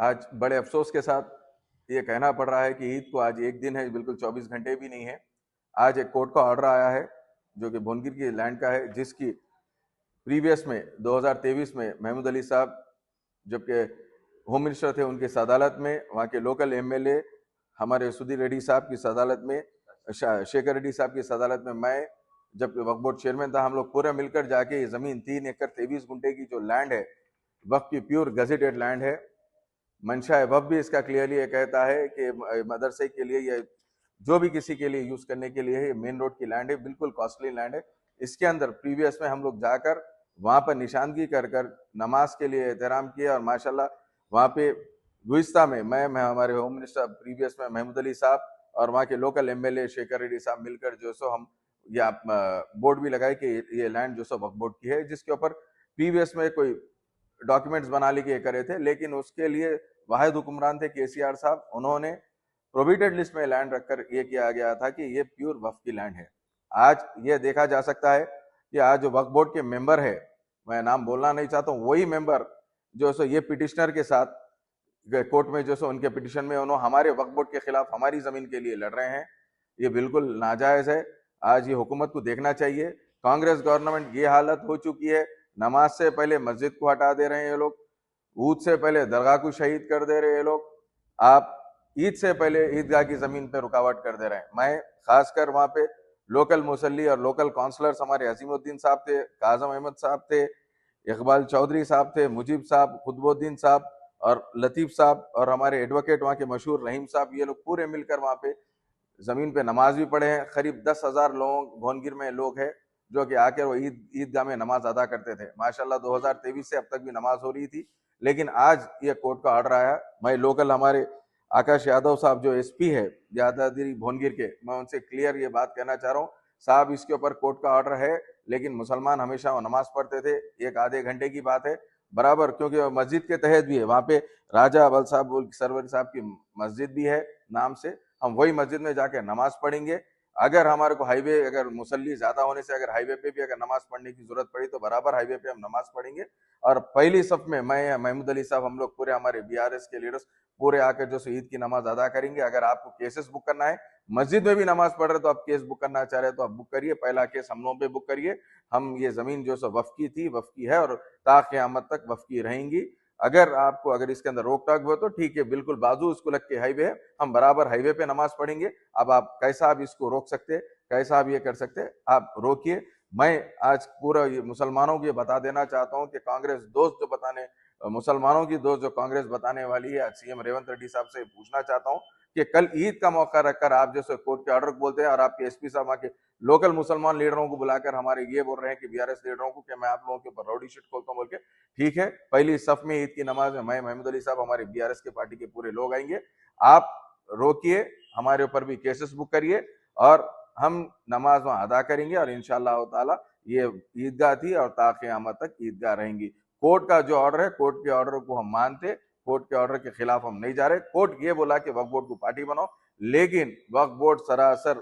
آج بڑے افسوس کے ساتھ یہ کہنا پڑ رہا ہے کہ عید کو آج ایک دن ہے، بالکل 24 گھنٹے بھی نہیں ہے۔ آج ایک کورٹ کا آرڈر آیا ہے جو کہ بھونگیر کی لینڈ کا ہے، جس کی پریویس میں 2023 میں محمود علی صاحب جبکہ ہوم منسٹر تھے، ان کی صدارت میں وہاں کے لوکل ایم ایل اے ہمارے سدھیر ریڈی صاحب کی صدارت میں، شیکھر ریڈی صاحب کی صدارت میں جب وقف بورڈ چیئرمین تھا، ہم لوگ پورے مل کر جا کے یہ زمین 3 ایکڑ 23 گنٹے کی جو لینڈ ہے، وقف کی پیور گزیٹڈ لینڈ ہے۔ منشا وقف بھی اس کا کلیئرلی یہ کہتا ہے کہ مدرسے کے لیے یا جو بھی کسی کے لیے یوز کرنے کے لیے ہے، یہ مین روڈ کی لینڈ ہے، بالکل کاسٹلی لینڈ ہے۔ اس کے اندر پریویس میں ہم لوگ جا کر وہاں پر نشاندگی کر نماز کے لیے احترام کیا، اور ماشاءاللہ وہاں پہ گزشتہ میں ہمارے ہوم منسٹر پریویس میں محمود علی صاحب اور وہاں کے local M L A Shekhar Reddy صاحب مل کر جو سو ہم یہ بورڈ بھی لگائے کہ یہ لینڈ جو سو وقف بورڈ کی ہے، جس کے اوپر پریویس میں کوئی ڈاکیومنٹس بنا لی کے کرے تھے، لیکن اس کے لیے واحد حکمران تھے KCR صاحب، انہوں نے پروہیبٹڈ لسٹ میں لینڈ رکھ کر یہ کیا گیا تھا کہ یہ پیور وقف کی لینڈ ہے۔ آج یہ دیکھا جا سکتا ہے کہ آج جو وقف بورڈ کے ممبر ہے، میں نام بولنا نہیں چاہتا ہوں، وہی ممبر جو سو یہ پٹیشنر کے ساتھ کورٹ میں جو سو ان کے پٹیشن میں انہوں ہمارے وقف بورڈ کے خلاف ہماری زمین کے لیے لڑ رہے ہیں، یہ بالکل ناجائز ہے۔ آج یہ حکومت کو دیکھنا چاہیے، کانگریس گورنمنٹ یہ حالت ہو چکی ہے، نماز سے پہلے مسجد کو ہٹا دے رہے ہیں یہ لوگ، عید سے پہلے درگاہ کو شہید کر دے رہے ہیں یہ لوگ، آپ عید سے پہلے عیدگاہ کی زمین پہ رکاوٹ کر دے رہے ہیں۔ میں خاص کر وہاں پہ لوکل مسلی اور لوکل کونسلرز ہمارے عظیم الدین صاحب تھے، کاظم احمد صاحب تھے، اقبال چودھری صاحب تھے، مجیب صاحب، قطب الدین صاحب اور لطیف صاحب، اور ہمارے ایڈوکیٹ وہاں کے مشہور رحیم صاحب، یہ لوگ پورے مل کر وہاں پہ زمین پہ نماز بھی پڑھے ہیں۔ قریب 10,000 لوگ بھونگیر میں لوگ ہیں جو کہ آ کر وہ عیدگاہ میں نماز ادا کرتے تھے۔ ماشاءاللہ 2023 سے اب تک بھی نماز ہو رہی تھی، لیکن آج یہ کورٹ کا آرڈر آیا۔ میں لوکل ہمارے آکاش یادو صاحب جو SP ہے یادادری بھونگیر کے، میں ان سے کلیئر یہ بات کہنا چاہ رہا ہوں، صاحب اس کے اوپر کورٹ کا آرڈر ہے، لیکن مسلمان ہمیشہ وہ نماز پڑھتے تھے، ایک آدھے گھنٹے کی بات ہے برابر، کیونکہ مسجد کے تحت بھی ہے، وہاں پہ راجہ اول صاحب سرور صاحب کی مسجد بھی ہے نام سے، ہم وہی مسجد میں جا کے نماز پڑھیں گے۔ اگر ہمارے کو ہائی وے اگر مسلی زیادہ ہونے سے اگر ہائی وے پہ بھی اگر نماز پڑھنے کی ضرورت پڑی تو برابر ہائی وے پہ ہم نماز پڑھیں گے، اور پہلی صف میں میں محمود علی صاحب، ہم لوگ پورے ہمارے BRS کے لیڈرز پورے آ کر جو عید کی نماز ادا کریں گے۔ اگر آپ کو کیسز بک کرنا ہے، مسجد میں بھی نماز پڑھ رہے تو آپ کیس بک کرنا چاہ رہے تو آپ بک کریے، پہلا کیس ہم لوگوں پہ بک کریے۔ ہم یہ زمین جو سو وقف کی تھی، وقف کی ہے، اور تا قیامت تک وقف کی رہیں گی۔ اگر آپ کو اگر اس کے اندر روک ٹاک ہو تو ٹھیک ہے، بالکل بازو اس کو لگ کے ہائی وے ہے، ہم برابر ہائی وے پہ نماز پڑھیں گے۔ اب آپ کیسا آپ اس کو روک سکتے، کیسا آپ یہ کر سکتے، آپ روکیے۔ میں آج پورا مسلمانوں کو یہ بتا دینا چاہتا ہوں کہ کانگریس دوست جو بتانے، مسلمانوں کی دوست جو کانگریس بتانے والی ہے، CM ریونت ریڈی صاحب سے پوچھنا چاہتا ہوں کہ کل عید کا موقع رکھ کر آپ جو کورٹ کے آرڈر بولتے ہیں، اور آپ کے SP صاحب وہاں کے لوکل مسلمان لیڈروں کو بلا کر ہمارے یہ بول رہے ہیں کہ BRS لیڈروں کو کہ میں آپ لوگوں کے اوپر راؤڈی شیٹ کھولتا ہوں بول کے، ٹھیک ہے، پہلی صف میں عید کی نماز میں محمود علی صاحب، ہمارے BRS کے پارٹی کے پورے لوگ آئیں گے، آپ روکیے، ہمارے اوپر بھی کیسز بک کریے، اور ہم نماز وہاں ادا کریں گے، اور انشاءاللہ تعالی یہ عیدگاہ تھی اور تا قیامت تک عیدگاہ رہیں گی۔ کورٹ کا جو آرڈر ہے، کورٹ کے آرڈر کو ہم مانتے، کورٹ کے آرڈر کے خلاف ہم نہیں جا رہے۔ کورٹ یہ بولا کہ وقف بورڈ کو پارٹی بناؤ، لیکن وقف بورڈ سراسر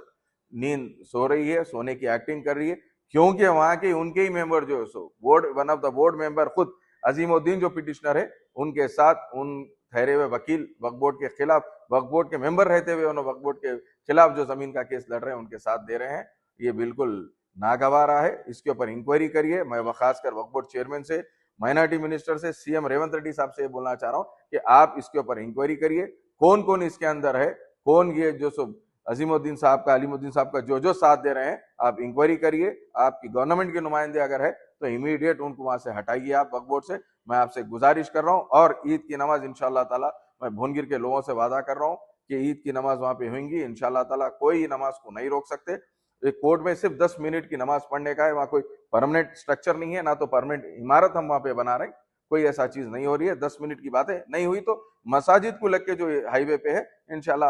نیند سو رہی ہے، سونے کی ایکٹنگ کر رہی ہے، کیونکہ وہاں کے ان کے ہی ممبر جو so board one of the board member خود عظیم الدین جو پٹیشنر ہے، ان کے ساتھ ان ٹھہرے ہوئے وکیل وقف بورڈ کے خلاف، وقف بورڈ کے ممبر رہتے ہوئے انہوں وقف بورڈ کے خلاف جو زمین کا کیس لڑ رہے ہیں ان کے ساتھ دے رہے ہیں۔ یہ بالکل ناگوارا ہے، اس کے اوپر انکوائری کریے۔ میں خاص کر وقف بورڈ چیئرمین سے، مائنارٹی منسٹر سے، CM ریونت ریڈی صاحب سے یہ بولنا چاہ رہا ہوں کہ آپ اس کے اوپر انکوائری کریے، کون کون اس کے اندر ہے، کون یہ جو سو عظیم الدین صاحب کا، علیم الدین صاحب کا جو ساتھ دے رہے ہیں، آپ انکوائری کریے۔ آپ کی گورنمنٹ کے نمائندے اگر ہے تو امیڈیٹ ان کو وہاں سے ہٹائیے آپ وقف بورڈ سے، میں آپ سے گزارش کر رہا ہوں۔ اور عید کی نماز انشاءاللہ تعالی میں بھونگیر کے لوگوں سے وعدہ کر رہا ہوں کہ عید کی نماز وہاں پہ ہوئیں گی انشاءاللہ تعالی، کوئی نماز کو نہیں روک سکتے۔ ایک کورٹ میں صرف 10 منٹ کی نماز پڑھنے کا ہے، وہاں کوئی پرماننٹ سٹرکچر نہیں ہے، نہ تو پرماننٹ عمارت ہم وہاں پہ بنا رہے ہیں، کوئی ایسا چیز نہیں ہو رہی ہے۔ 10 منٹ کی باتیں نہیں ہوئی تو مساجد کو لگ کے جو ہائی وے پہ ہے، انشاءاللہ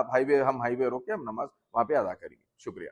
ہم ہائی وے روک کے ہم نماز وہاں پہ ادا کریں گے۔ شکریہ۔